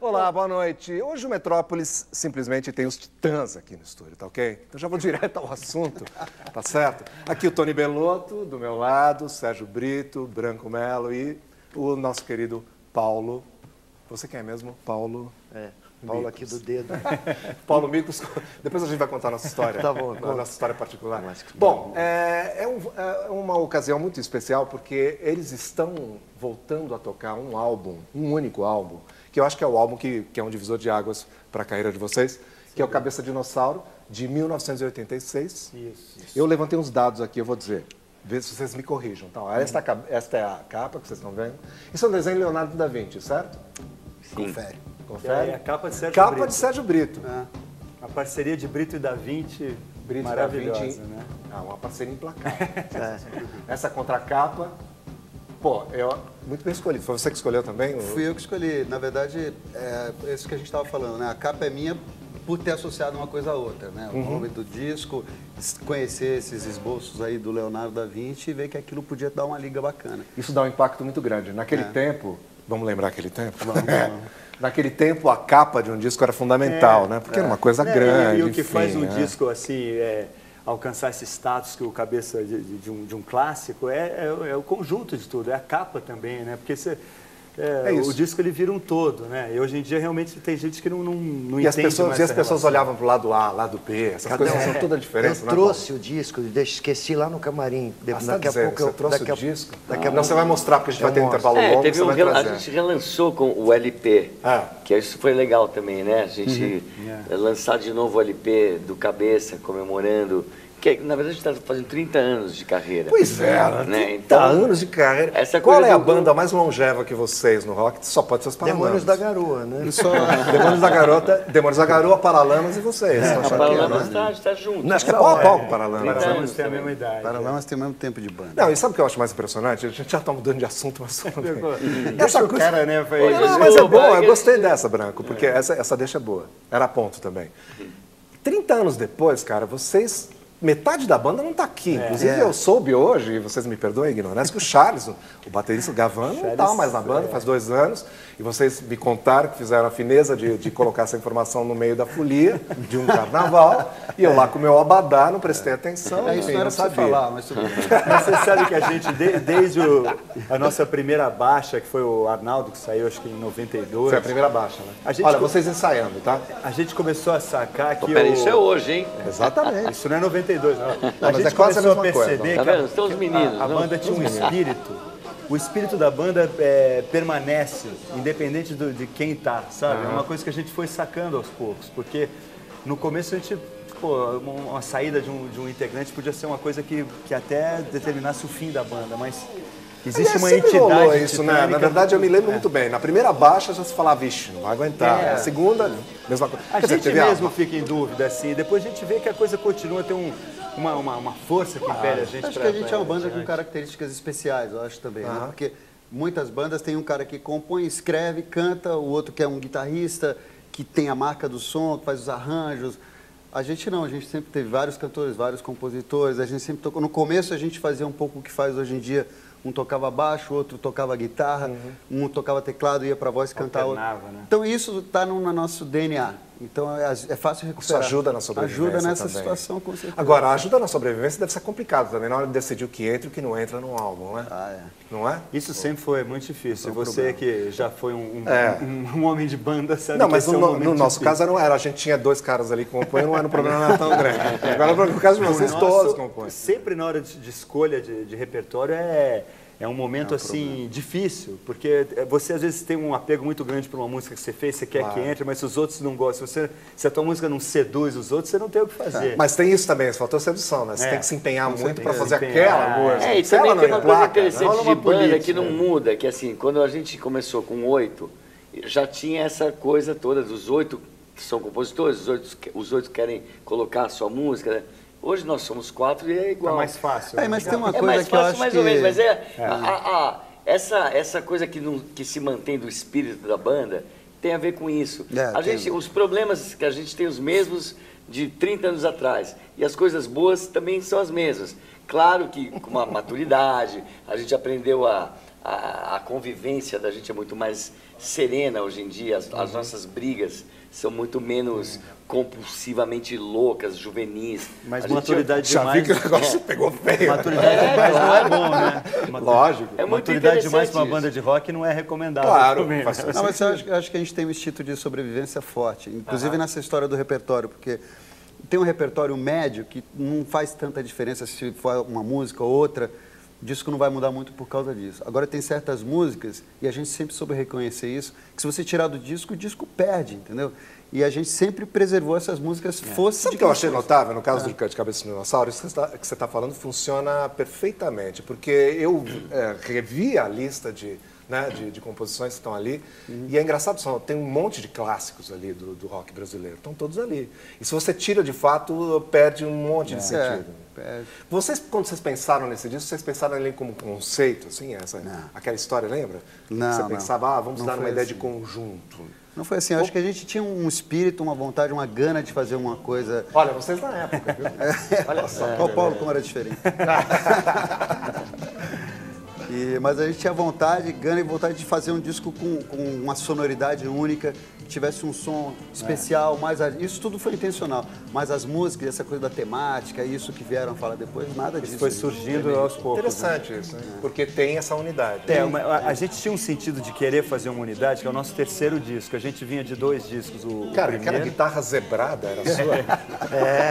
Olá, boa noite. Hoje o Metrópolis simplesmente tem os titãs aqui no estúdio, tá ok? Então já vou direto ao assunto, tá certo? Aqui o Tony Bellotto, do meu lado, Sérgio Brito, Branco Melo e o nosso querido Paulo. Você quem é mesmo? Paulo? Paulo aqui do dedo. Paulo Micos. Depois a gente vai contar a nossa história. Tá bom. A nossa história particular. Bom, é uma ocasião muito especial porque eles estão voltando a tocar um álbum, um único álbum, que eu acho que é o álbum que é um divisor de águas para a carreira de vocês, que é o Cabeça Dinossauro, de 1986. Isso. Eu levantei uns dados aqui, eu vou dizer. Vê se vocês me corrijam. Então, esta é a capa que vocês estão vendo. Isso é um desenho de Leonardo da Vinci, certo? Sim. Confere? É a capa de Sérgio Capa Brito. de Sérgio Brito. A parceria de Brito e da Vinci, Brito maravilhosa, da Vinci, né? Uma parceria implacável. Essa contracapa, pô, muito bem escolhido. Foi você que escolheu também? Fui eu que escolhi. Na verdade, é isso que a gente estava falando, né? A capa é minha por ter associado uma coisa a outra, né? O nome do disco, conhecer esses esboços aí do Leonardo da Vinci e ver que aquilo podia dar uma liga bacana. Isso dá um impacto muito grande. Naquele tempo, vamos lembrar aquele tempo? Vamos. Naquele tempo, a capa de um disco era fundamental, né? Porque era uma coisa grande. E o que faz um enfim, disco assim, alcançar esse status que o cabeça de um clássico é o conjunto de tudo, é a capa também, né? Porque o disco ele vira um todo, né? E hoje em dia realmente tem gente que não E entende as pessoas olhavam para o lado A, lado B, essas coisas são toda a diferença, Eu né? trouxe o disco, esqueci lá no camarim. Daqui a pouco você trouxe o disco? Daqui a Não, você vai mostrar, porque a gente vai ter um intervalo longo, teve você vai a trazer. gente relançou com o LP, que isso foi legal também, né? A gente lançar de novo o LP do Cabeça, comemorando, que na verdade a gente está fazendo 30 anos de carreira. Pois é, né? 30 Então, anos de carreira. Qual é a banda mais longeva que vocês no rock? Só pode ser os Paralamas. Demônios da Garoa, né? Demônios da Garoa, Paralamas e vocês. A Paralamas está junto. Acho que é pau a pau com o Paralamas. Paralamas tem a mesma idade. Paralamas tem o mesmo tempo de banda. Não, e sabe o que eu acho mais impressionante? A gente já está mudando de assunto, mas tudo bem. Essa coisa, cara, né? Não, mas é bom, eu gostei dessa, Branco, porque essa deixa é boa. Era ponto também. 30 anos depois, cara, metade da banda não está aqui. Inclusive, eu soube hoje, e vocês me perdoem a ignorância, que o Charles, o baterista, o Gavan, não está mais na banda, faz 2 anos. E vocês me contaram que fizeram a fineza de colocar essa informação no meio da folia de um carnaval. E eu lá com o meu abadá, não prestei atenção. Isso não era pra você falar, mas tudo bem. Mas você sabe que a gente, desde a nossa primeira baixa, que foi o Arnaldo, que saiu acho que em 92. Foi a primeira baixa, né? A gente Olha, vocês ensaiando, tá? A gente começou a sacar que Peraí, isso é hoje, hein? Exatamente. Isso não é 92, não. Mas A gente é quase a começou a mesma coisa, perceber Tá que vendo? São os meninos. a banda tinha um espírito. O espírito da banda permanece, independente de quem tá, sabe? É uma coisa que a gente foi sacando aos poucos, porque no começo a gente, uma saída de um integrante podia ser uma coisa que até determinasse o fim da banda, mas existe uma sempre rolou entidade isso, né? Na verdade, eu me lembro muito bem. Na primeira baixa já se falava, vixe, não vai aguentar. Na segunda, mesma coisa. A gente mesmo fica em dúvida, assim, depois a gente vê que a coisa continua a ter uma força que impele a gente. Acho que a gente é uma banda com características especiais, eu acho também, né? Porque muitas bandas têm um cara que compõe, escreve, canta, o outro que é um guitarrista, que tem a marca do som, que faz os arranjos. A gente não, a gente sempre teve vários cantores, vários compositores, a gente sempre tocou. No começo a gente fazia um pouco o que faz hoje em dia. Um tocava baixo, outro tocava guitarra, um tocava teclado, ia para a voz cantar. Alternava, né? Então isso está no nosso DNA. Então é fácil recuperar. Isso ajuda na sobrevivência. Ajuda nessa também. situação, com certeza. Agora, a ajuda na sobrevivência deve ser complicado também, na hora de decidir o que entra e o que não entra num álbum, né? Não é? Isso sempre foi muito difícil. Você que já foi um homem de banda, sabe? Não, mas que esse é um momento no nosso difícil. caso não era. A gente tinha 2 caras ali que compõem, não era um problema não era tão grande. Agora, no caso de vocês, todos compõem. Sempre na hora de escolha de repertório é um momento assim difícil, porque você às vezes tem um apego muito grande por uma música que você fez, você quer que entre, mas se os outros não gostam, se a tua música não seduz os outros, você não tem o que fazer. Mas tem isso também, faltou sedução, né? Você tem que se empenhar muito para fazer empenhar. aquela música. E Se também ela tem não uma coisa emplaca, interessante rola de uma banda política. que não muda, que assim, quando a gente começou com 8, já tinha essa coisa toda dos 8 que são compositores, os 8 querem colocar a sua música, né? Hoje nós somos 4 e é igual. É mais fácil. Mas tem uma É coisa mais que eu fácil, acho mais que... ou menos, mas essa coisa que se mantém do espírito da banda tem a ver com isso. Os problemas que a gente tem os mesmos de 30 anos atrás e as coisas boas também são as mesmas. Claro que com uma maturidade, a gente aprendeu a a convivência da gente é muito mais serena hoje em dia, as nossas brigas são muito menos compulsivamente loucas, juvenis. Mas maturidade Já vi demais... que o negócio pegou feio. Maturidade demais não é bom, né? Lógico. É muito Maturidade demais para uma interessante banda de rock não é recomendável. Claro, também, né? faz todo Não, mas sentido. eu acho que a gente tem um instinto de sobrevivência forte, inclusive nessa história do repertório, porque tem um repertório médio que não faz tanta diferença se for uma música ou outra, o disco não vai mudar muito por causa disso. Agora tem certas músicas, e a gente sempre soube reconhecer isso, que se você tirar do disco, o disco perde, entendeu? E a gente sempre preservou essas músicas, fosse Sabe de o que eu quem achei fosse. notável no caso do De Cabeça no Dinossauro? Isso que você está falando funciona perfeitamente, porque eu revi a lista de composições que estão ali, e é engraçado, tem um monte de clássicos ali do rock brasileiro, estão todos ali. E se você tira de fato, perde um monte de sentido. Perde. Vocês, quando vocês pensaram nesse disco, vocês pensaram nele como conceito, assim, aquela história, lembra? Não, Você não. pensava, vamos Não dar uma foi ideia assim. de conjunto. Não foi assim, eu acho que a gente tinha um espírito, uma vontade, uma gana de fazer uma coisa... Olha, vocês na época, viu? Olha só. Olha o Paulo como era diferente. Mas a gente tinha vontade, gana e vontade de fazer um disco com uma sonoridade única, que tivesse um som especial, isso tudo foi intencional. Mas as músicas, essa coisa da temática, isso que vieram falar depois, nada disso. Isso foi surgindo aos poucos. Interessante isso, né? Porque tem essa unidade. A gente tinha um sentido de querer fazer uma unidade, que é o nosso terceiro disco. A gente vinha de 2 discos, o Cara, primeiro. aquela guitarra zebrada era sua?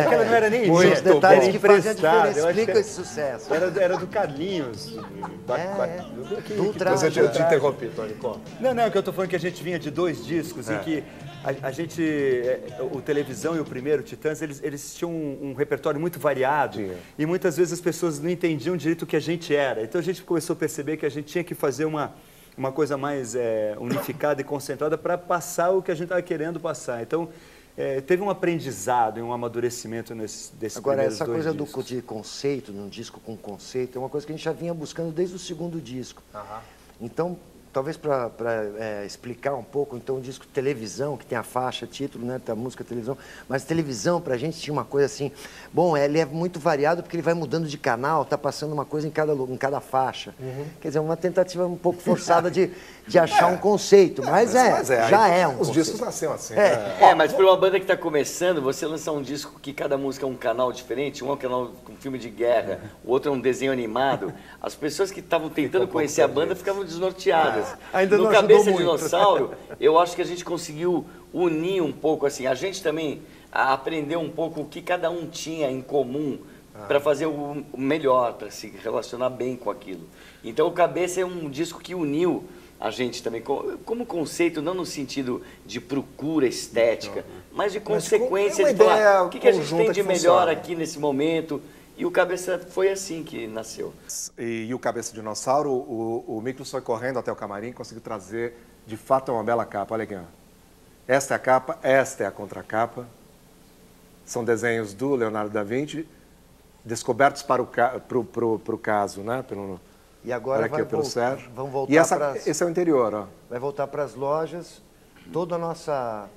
Aquela não era nem São minha, os detalhes era que fazem a emprestada. diferença, Eu acho que explicam esse sucesso. era do Carlinhos. Do Mas eu traje. te interrompi, Tony, conta. Não, que eu tô falando que a gente vinha de 2 discos em que a gente, o Televisão e o primeiro, o Titãs, eles tinham um repertório muito variado. Tinha. E muitas vezes as pessoas não entendiam direito o que a gente era. Então a gente começou a perceber que a gente tinha que fazer uma coisa mais unificada e concentrada para passar o que a gente estava querendo passar. Então teve um aprendizado e um amadurecimento desses Agora, primeiros essa 2 coisa discos. de conceito, num disco com conceito, é uma coisa que a gente já vinha buscando desde o segundo disco. Então, talvez para explicar um pouco, então o disco Televisão, que tem a faixa, título, né, da música Televisão, mas Televisão para a gente tinha uma coisa assim, bom, ele é muito variado porque ele vai mudando de canal, está passando uma coisa em cada faixa. Quer dizer, uma tentativa um pouco forçada de achar um conceito, mas já é um Os conceito. discos nasceram assim. Mas para uma banda que está começando, você lançar um disco que cada música é um canal diferente, um é um canal com filme de guerra, o outro é um desenho animado, as pessoas que estavam tentando conhecer a banda ficavam desnorteadas. Ainda No não Cabeça ajudou de muito. Dinossauro, eu acho que a gente conseguiu unir um pouco, assim, a gente também aprendeu um pouco o que cada um tinha em comum para fazer o melhor, para se relacionar bem com aquilo. Então o Cabeça é um disco que uniu a gente também, como conceito, não no sentido de procura estética, mas de consequência é uma de falar, ideia o que a gente tem conjunta de que melhor funciona. aqui nesse momento. E o Cabeça foi assim que nasceu. E o Cabeça de Dinossauro, o Miklos foi correndo até o camarim e conseguiu trazer, de fato, uma bela capa. Olha aqui, ó. Esta é a capa, esta é a contracapa. São desenhos do Leonardo da Vinci, descobertos para o caso, né? E agora Olha aqui, pelo Sérgio. vamos voltar E esse é o interior, ó. vai voltar para as lojas, toda a nossa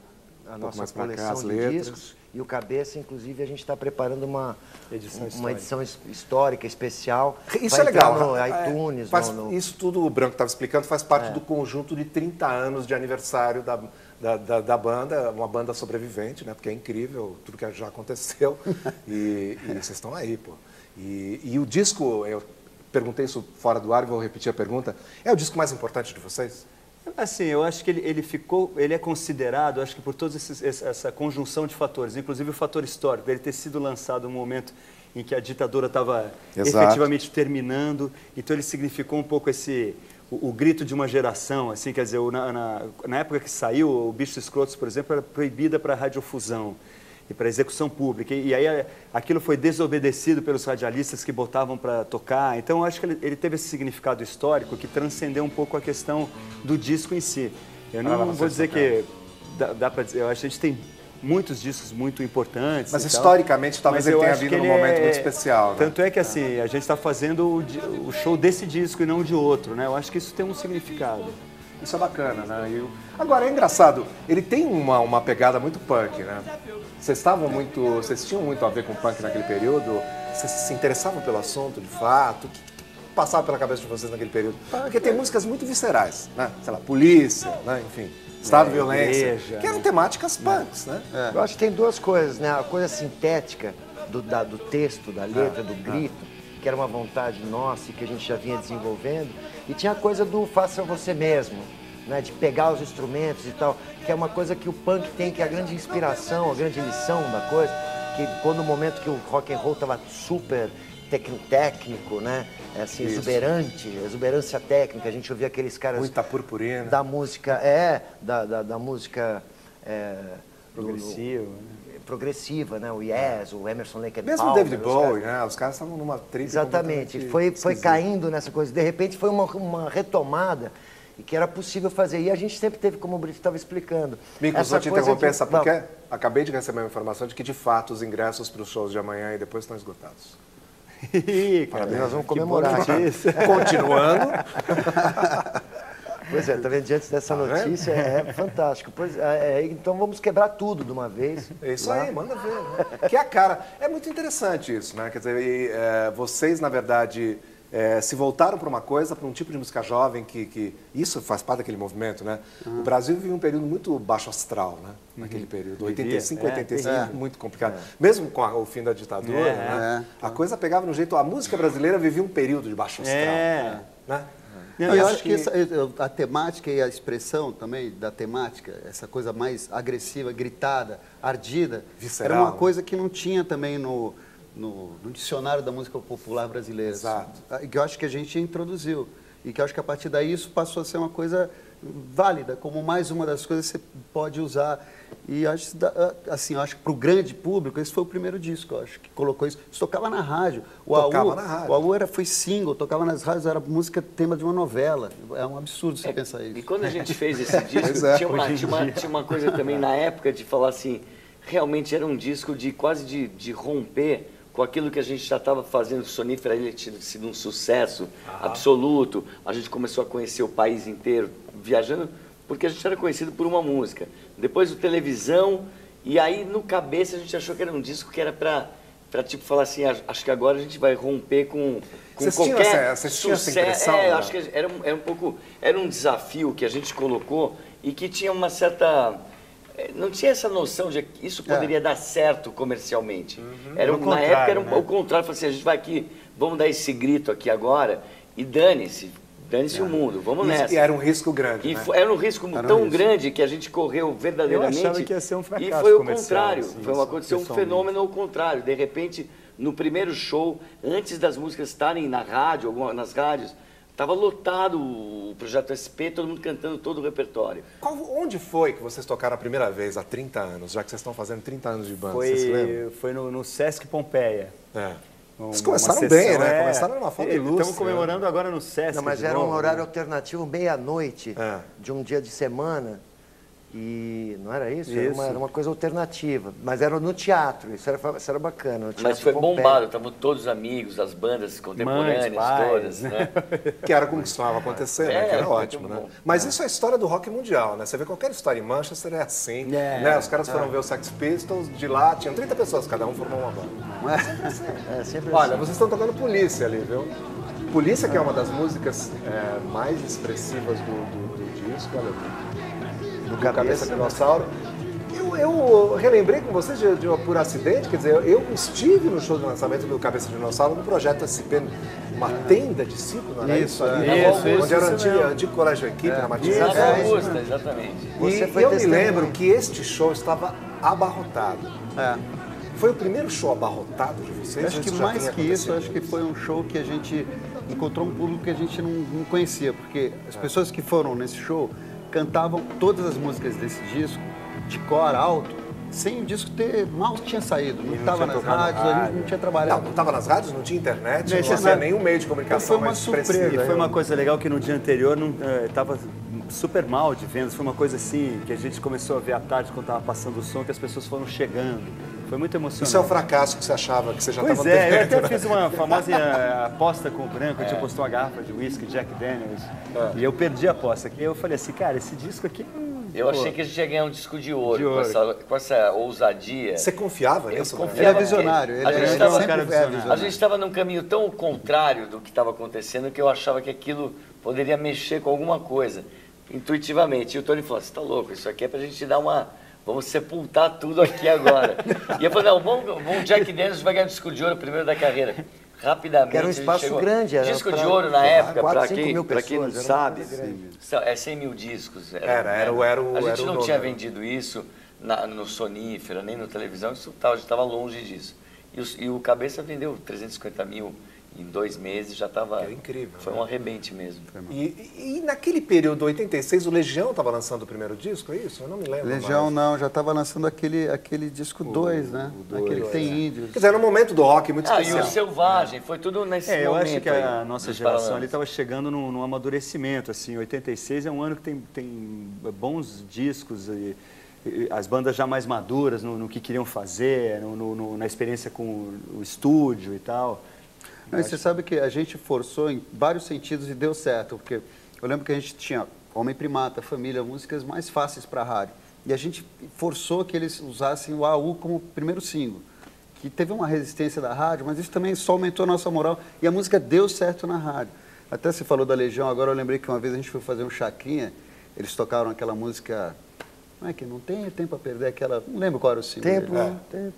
mais pra cá, coleção as de letras. discos. E o Cabeça, inclusive, a gente está preparando uma Edição edição histórica, especial. Isso Vai é legal. entrar no iTunes. Isso tudo, o Branco estava explicando, faz parte do conjunto de 30 anos de aniversário da banda, uma banda sobrevivente, né? Porque é incrível tudo que já aconteceu. E vocês estão aí, pô. E o disco, eu perguntei isso fora do ar e vou repetir a pergunta, é o disco mais importante de vocês? Assim, eu acho que ele é considerado, acho que por toda essa conjunção de fatores, inclusive o fator histórico, dele ter sido lançado no momento em que a ditadura estava efetivamente terminando, então ele significou um pouco o grito de uma geração, assim, quer dizer, na época que saiu, o Bichos Escrotos, por exemplo, era proibida para radiodifusão e para execução pública, e aí aquilo foi desobedecido pelos radialistas que botavam para tocar, então eu acho que ele teve esse significado histórico que transcendeu um pouco a questão do disco em si. Eu não vou dizer que dá para dizer, eu acho que a gente tem muitos discos muito importantes. Mas e tal, historicamente talvez mas ele eu tenha acho vindo que num ele momento muito especial, né? Tanto é que assim, a gente está fazendo o show desse disco e não de outro, né? Eu acho que isso tem um significado. Isso é bacana, né? Agora, é engraçado, ele tem uma pegada muito punk, né? Vocês tinham muito a ver com punk naquele período? Vocês se interessavam pelo assunto, de fato? passava pela cabeça de vocês naquele período? Porque tem músicas muito viscerais, né? Sei lá, Polícia, né? Enfim, Estado de Violência, Igreja, que eram temáticas punks, né? Eu acho que tem duas coisas, né? A coisa sintética do texto, da letra, do grito, que era uma vontade nossa e que a gente já vinha desenvolvendo, e tinha a coisa do faça você mesmo, né? De pegar os instrumentos e tal, que é uma coisa que o punk tem, que é a grande inspiração, a grande lição da coisa, que quando o momento que o rock and roll estava super técnico, né? Assim, exuberante, exuberância técnica, a gente ouvia aqueles caras... Muita purpurina. Da música, da música... progressiva, né? O Yes, o Emerson Lake and Mesmo o David Bowie, né? Os caras estavam numa trilha. Exatamente, foi caindo nessa coisa. De repente foi uma retomada e que era possível fazer. E a gente sempre teve, como o Brito estava explicando. Micos, vou te interromper, sabe por quê? Acabei de receber uma informação de que, de fato, os ingressos para os shows de amanhã e depois estão esgotados. Parabéns, nós vamos comemorar. Continuando. Pois é, tá vendo? Diante dessa notícia, é fantástico. Pois, então vamos quebrar tudo de uma vez. É isso aí, manda ver. Né? Que é a cara. É muito interessante isso, né? Quer dizer, vocês, na verdade, se voltaram para uma coisa, para um tipo de música jovem que isso faz parte daquele movimento, né? O Brasil vivia um período muito baixo astral, né? Naquele período. 85, 86, muito complicado. Mesmo com o fim da ditadura, né? A coisa pegava no jeito... A música brasileira vivia um período de baixo astral. Né? Eu acho que a temática e a expressão também da temática, essa coisa mais agressiva, gritada, ardida, visceral, era uma coisa que não tinha também no dicionário da música popular brasileira. Exato. Que eu acho que a gente introduziu. E que eu acho que a partir daí isso passou a ser uma coisa válida, como mais uma das coisas que você pode usar. E acho, assim, eu acho que para o grande público, esse foi o primeiro disco, eu acho, que colocou isso. Isso tocava na rádio. O AU foi single, tocava nas rádios, era música, tema de uma novela. É um absurdo você pensar isso. E quando a gente fez esse disco, tinha uma coisa também na época de falar assim, realmente era um disco de quase de romper com aquilo que a gente já estava fazendo. O Sonífera, ele tinha sido um sucesso absoluto. A gente começou a conhecer o país inteiro, viajando, porque a gente era conhecido por uma música. Depois o televisão, e aí no cabeça a gente achou que era um disco que era para tipo falar assim, acho que agora a gente vai romper com qualquer sucesso. Acho que era um desafio que a gente colocou e que tinha uma certa... Não tinha essa noção de que isso poderia dar certo comercialmente. Na época era o contrário, falou assim, a gente vai aqui, vamos dar esse grito aqui agora e dane-se o mundo, vamos nessa. E era um risco grande, né? Era um risco tão grande que a gente correu verdadeiramente. Eu achava que ia ser um fracasso. E foi o contrário, aconteceu um fenômeno ao contrário. De repente, no primeiro show, antes das músicas estarem na rádio, nas rádios, estava lotado o Projeto SP, todo mundo cantando todo o repertório. Onde foi que vocês tocaram a primeira vez, há 30 anos, já que vocês estão fazendo 30 anos de banda? Vocês se lembram? Foi no Sesc Pompeia. Vocês começaram bem, né? Começaram numa foto ilustre. Estamos comemorando agora no Sesc. Não, mas era um horário alternativo, meia-noite, de um dia de semana. E não era isso? Era uma coisa alternativa. Mas era no teatro, isso era bacana. Mas foi bombado, estavam todos os amigos, as bandas contemporâneas, todas, né? Que era como costumava acontecer, né? Que era ótimo, né? Mas isso é a história do rock mundial, né? Você vê qualquer história em Manchester é assim, né? Os caras foram ver os Sex Pistols, de lá tinham 30 pessoas, cada um formou uma banda. Sempre Olha, vocês estão tocando Polícia ali, viu? Polícia, que é uma das músicas mais expressivas do disco, olha aqui. Do Cabeça Dinossauro. Eu relembrei com vocês por acidente, quer dizer, eu estive no show de lançamento do Cabeça Dinossauro no projeto SP, uma tenda de circo, não era isso? Onde era o antigo colégio Equipe, na Martins. Exatamente. E eu me lembro que este show estava abarrotado. Foi o primeiro show abarrotado de vocês? Acho que mais que isso, acho que foi um show que a gente encontrou um público que a gente não conhecia, porque as pessoas que foram nesse show cantavam todas as músicas desse disco de cor alto, sem o disco mal tinha saído. Não estava nas rádios, a gente não tinha trabalhado. Não estava nas rádios, não tinha internet, não tinha nenhum meio de comunicação. Foi uma surpresa. Foi uma coisa legal que no dia anterior estava super mal de vendas. Foi uma coisa assim que a gente começou a ver à tarde quando estava passando o som, que as pessoas foram chegando. Foi muito emocionante. Isso é o fracasso que você achava que você já estava tendo. Eu até fiz uma famosa aposta com o Branco, a gente postou uma garrafa de whisky Jack Daniels, e eu perdi a aposta. E eu falei assim, cara, esse disco aqui Eu achei que a gente ia ganhar um disco de ouro, com essa ousadia. Você confiava nisso? Ele é visionário. A gente estava num caminho tão contrário do que estava acontecendo que eu achava que aquilo poderia mexer com alguma coisa, intuitivamente. E o Tony falou, você está louco, isso aqui é pra gente dar uma... Vamos sepultar tudo aqui agora. E eu falei, não, vamos Jack Daniels vai ganhar um disco de ouro primeiro da carreira. Rapidamente. Era um espaço grande. Era disco de ouro na época, 4, 5 mil para quem não pessoas, sabe, é 100 mil discos. A gente não tinha vendido isso no sonífera, nem no televisão, a gente estava longe disso. E o Cabeça vendeu 350 mil em 2 meses, já estava... É incrível. Foi um arrebente mesmo. E naquele período, 86, o Legião estava lançando o primeiro disco, é isso? Eu não me lembro Legião mais. não, já estava lançando aquele disco 2, né? Aquele que tem índios. Quer dizer, era um momento do rock muito especial. E o Selvagem, foi tudo nesse momento. Eu acho que a aí, nossa geração ali estava chegando num amadurecimento, assim, 86 é um ano que tem bons discos e as bandas já mais maduras no que queriam fazer, na experiência com o estúdio e tal. Não, e você sabe que a gente forçou em vários sentidos e deu certo, porque eu lembro que a gente tinha Homem Primata, Família, músicas mais fáceis para a rádio. E a gente forçou que eles usassem o AU como primeiro single, que teve uma resistência da rádio, mas isso também só aumentou a nossa moral e a música deu certo na rádio. Até você falou da Legião, agora eu lembrei que uma vez a gente foi fazer um chacrinha, eles tocaram aquela música, não é que não tem tempo a perder, aquela, não lembro qual era o single. Tempo.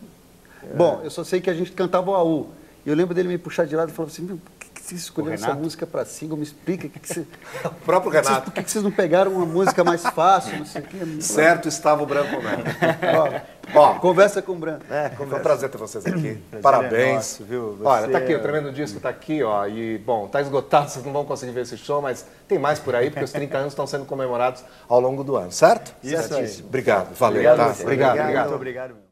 Bom, eu só sei que a gente cantava o AU. E eu lembro dele me puxar de lado e falar assim, por que você escolheu essa música para single? Me explica, o próprio Renato. Por que vocês não pegaram uma música mais fácil? Não sei o quê. Certo estava o Branco Neto. Conversa com o Branco. Foi um prazer ter vocês aqui. Parabéns. Nosso, viu? Olha, tá aqui, o tremendo disco tá aqui, ó. E, bom, tá esgotado, vocês não vão conseguir ver esse show, mas tem mais por aí, porque os 30 anos estão sendo comemorados ao longo do ano, certo? Isso aí. Obrigado, valeu. Obrigado, tá? obrigado. Obrigado. Muito obrigado.